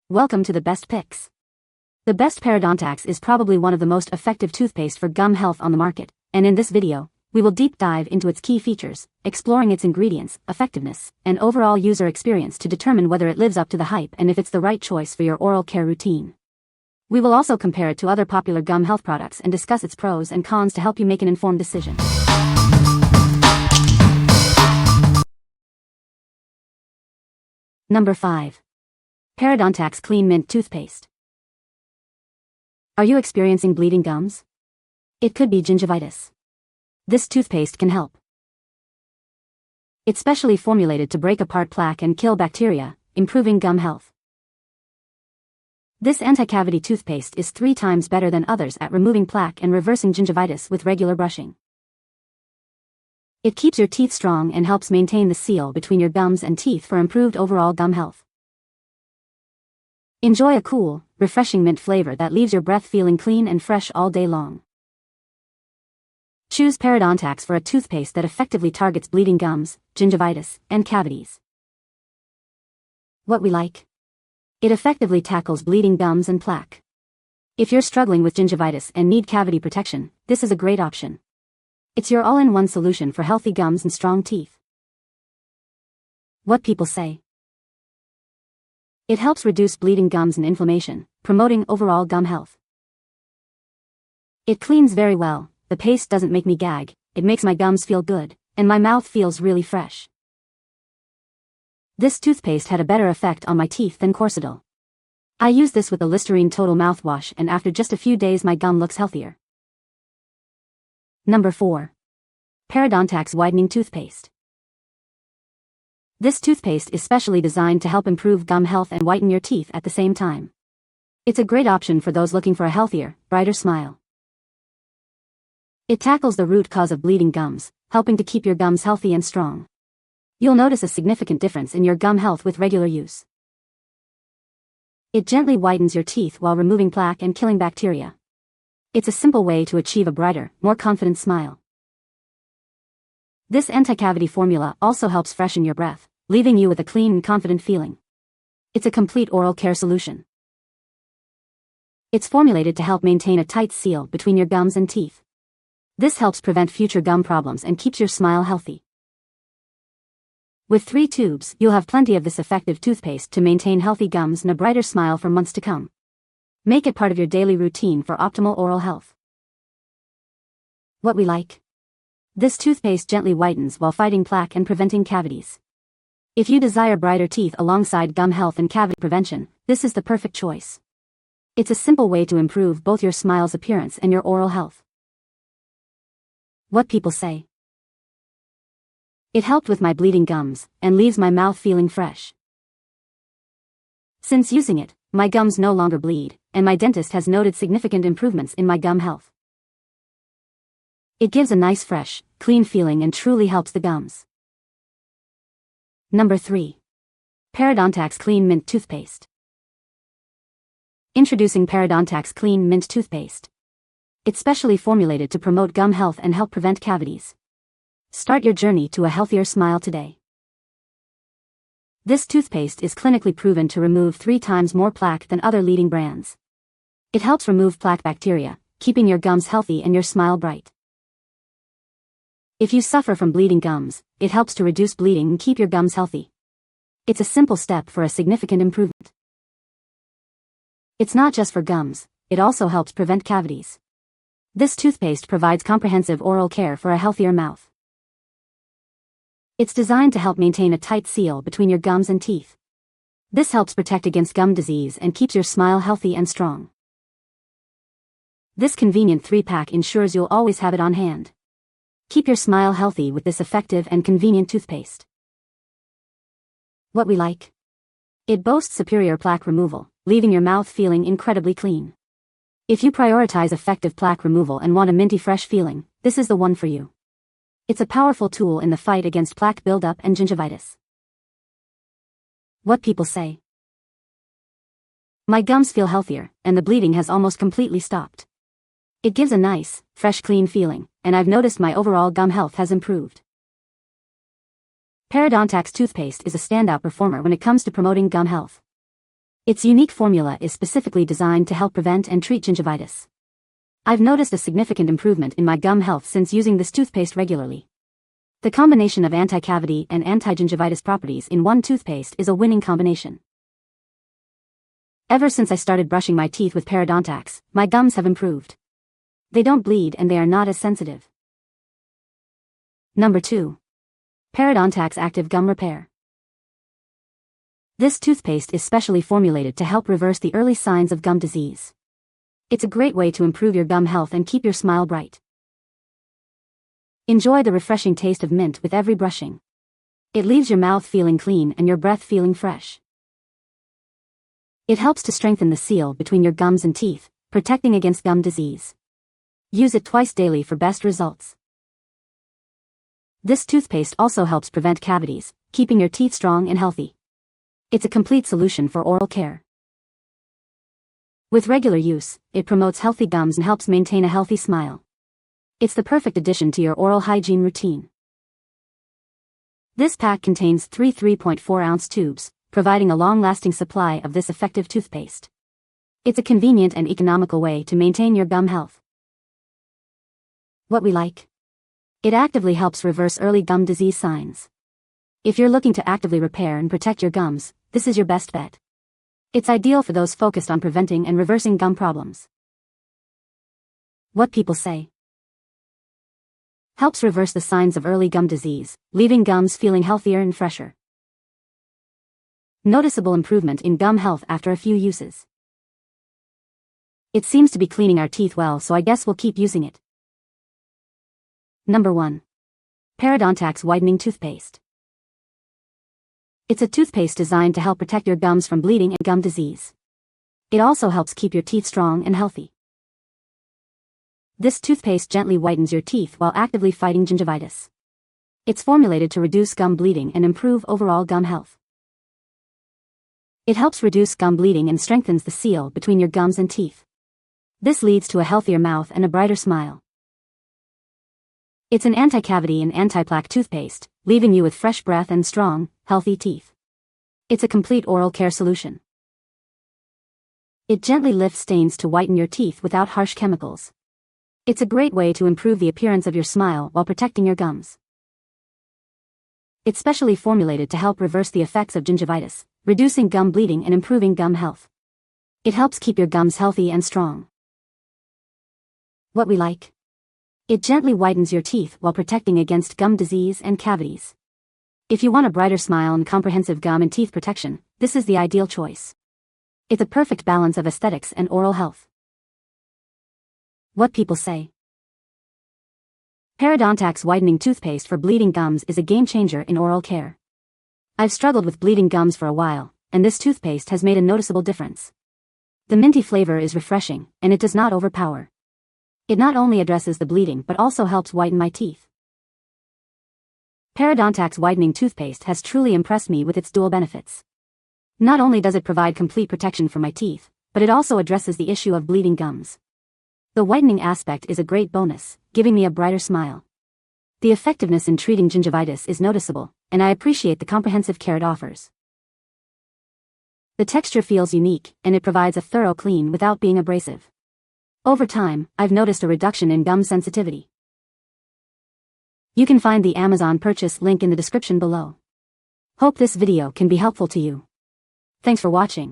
Welcome to the best picks. The best Parodontax is probably one of the most effective toothpaste for gum health on the market, and in this video, we will deep dive into its key features, exploring its ingredients, effectiveness, and overall user experience to determine whether it lives up to the hype and if it's the right choice for your oral care routine. We will also compare it to other popular gum health products and discuss its pros and cons to help you make an informed decision. Number 5. Parodontax Clean Mint Toothpaste. Are you experiencing bleeding gums? It could be gingivitis. This toothpaste can help. It's specially formulated to break apart plaque and kill bacteria, improving gum health. This anti-cavity toothpaste is 3 times better than others at removing plaque and reversing gingivitis with regular brushing. It keeps your teeth strong and helps maintain the seal between your gums and teeth for improved overall gum health. Enjoy a cool, refreshing mint flavor that leaves your breath feeling clean and fresh all day long. Choose Parodontax for a toothpaste that effectively targets bleeding gums, gingivitis, and cavities. What we like? It effectively tackles bleeding gums and plaque. If you're struggling with gingivitis and need cavity protection, this is a great option. It's your all-in-one solution for healthy gums and strong teeth. What people say? It helps reduce bleeding gums and inflammation, promoting overall gum health. It cleans very well, the paste doesn't make me gag, it makes my gums feel good, and my mouth feels really fresh. This toothpaste had a better effect on my teeth than Corsidol. I use this with the Listerine Total mouthwash and after just a few days my gum looks healthier. Number 4. Parodontax Whitening Toothpaste. This toothpaste is specially designed to help improve gum health and whiten your teeth at the same time. It's a great option for those looking for a healthier, brighter smile. It tackles the root cause of bleeding gums, helping to keep your gums healthy and strong. You'll notice a significant difference in your gum health with regular use. It gently whitens your teeth while removing plaque and killing bacteria. It's a simple way to achieve a brighter, more confident smile. This anti-cavity formula also helps freshen your breath, leaving you with a clean and confident feeling. It's a complete oral care solution. It's formulated to help maintain a tight seal between your gums and teeth. This helps prevent future gum problems and keeps your smile healthy. With 3 tubes, you'll have plenty of this effective toothpaste to maintain healthy gums and a brighter smile for months to come. Make it part of your daily routine for optimal oral health. What we like? This toothpaste gently whitens while fighting plaque and preventing cavities. If you desire brighter teeth alongside gum health and cavity prevention, this is the perfect choice. It's a simple way to improve both your smile's appearance and your oral health. What people say? It helped with my bleeding gums and leaves my mouth feeling fresh. Since using it, my gums no longer bleed, and my dentist has noted significant improvements in my gum health. It gives a nice fresh, clean feeling and truly helps the gums. Number 3. Parodontax Clean Mint Toothpaste. Introducing Parodontax Clean Mint Toothpaste. It's specially formulated to promote gum health and help prevent cavities. Start your journey to a healthier smile today. This toothpaste is clinically proven to remove 3 times more plaque than other leading brands. It helps remove plaque bacteria, keeping your gums healthy and your smile bright. If you suffer from bleeding gums, it helps to reduce bleeding and keep your gums healthy. It's a simple step for a significant improvement. It's not just for gums, it also helps prevent cavities. This toothpaste provides comprehensive oral care for a healthier mouth. It's designed to help maintain a tight seal between your gums and teeth. This helps protect against gum disease and keeps your smile healthy and strong. This convenient 3-pack ensures you'll always have it on hand. Keep your smile healthy with this effective and convenient toothpaste. What we like? It boasts superior plaque removal, leaving your mouth feeling incredibly clean. If you prioritize effective plaque removal and want a minty fresh feeling, this is the one for you. It's a powerful tool in the fight against plaque buildup and gingivitis. What people say? My gums feel healthier, and the bleeding has almost completely stopped. It gives a nice, fresh clean feeling, and I've noticed my overall gum health has improved. Parodontax toothpaste is a standout performer when it comes to promoting gum health. Its unique formula is specifically designed to help prevent and treat gingivitis. I've noticed a significant improvement in my gum health since using this toothpaste regularly. The combination of anti-cavity and anti-gingivitis properties in one toothpaste is a winning combination. Ever since I started brushing my teeth with Parodontax, my gums have improved. They don't bleed and they are not as sensitive. Number 2. Parodontax Active Gum Repair. This toothpaste is specially formulated to help reverse the early signs of gum disease. It's a great way to improve your gum health and keep your smile bright. Enjoy the refreshing taste of mint with every brushing. It leaves your mouth feeling clean and your breath feeling fresh. It helps to strengthen the seal between your gums and teeth, protecting against gum disease. Use it twice daily for best results. This toothpaste also helps prevent cavities, keeping your teeth strong and healthy. It's a complete solution for oral care. With regular use, it promotes healthy gums and helps maintain a healthy smile. It's the perfect addition to your oral hygiene routine. This pack contains 3 3.4-ounce tubes, providing a long-lasting supply of this effective toothpaste. It's a convenient and economical way to maintain your gum health. What we like. It actively helps reverse early gum disease signs. If you're looking to actively repair and protect your gums, this is your best bet. It's ideal for those focused on preventing and reversing gum problems. What people say. Helps reverse the signs of early gum disease, leaving gums feeling healthier and fresher. Noticeable improvement in gum health after a few uses. It seems to be cleaning our teeth well, so I guess we'll keep using it. Number 1. Parodontax Whitening Toothpaste. It's a toothpaste designed to help protect your gums from bleeding and gum disease. It also helps keep your teeth strong and healthy. This toothpaste gently whitens your teeth while actively fighting gingivitis. It's formulated to reduce gum bleeding and improve overall gum health. It helps reduce gum bleeding and strengthens the seal between your gums and teeth. This leads to a healthier mouth and a brighter smile. It's an anti-cavity and anti-plaque toothpaste, leaving you with fresh breath and strong, healthy teeth. It's a complete oral care solution. It gently lifts stains to whiten your teeth without harsh chemicals. It's a great way to improve the appearance of your smile while protecting your gums. It's specially formulated to help reverse the effects of gingivitis, reducing gum bleeding and improving gum health. It helps keep your gums healthy and strong. What we like. It gently whitens your teeth while protecting against gum disease and cavities. If you want a brighter smile and comprehensive gum and teeth protection, this is the ideal choice. It's a perfect balance of aesthetics and oral health. What people say. Parodontax Whitening Toothpaste for bleeding gums is a game changer in oral care. I've struggled with bleeding gums for a while, and this toothpaste has made a noticeable difference. The minty flavor is refreshing, and it does not overpower. It not only addresses the bleeding but also helps whiten my teeth. Parodontax Whitening Toothpaste has truly impressed me with its dual benefits. Not only does it provide complete protection for my teeth, but it also addresses the issue of bleeding gums. The whitening aspect is a great bonus, giving me a brighter smile. The effectiveness in treating gingivitis is noticeable, and I appreciate the comprehensive care it offers. The texture feels unique, and it provides a thorough clean without being abrasive. Over time, I've noticed a reduction in gum sensitivity. You can find the Amazon purchase link in the description below. Hope this video can be helpful to you. Thanks for watching.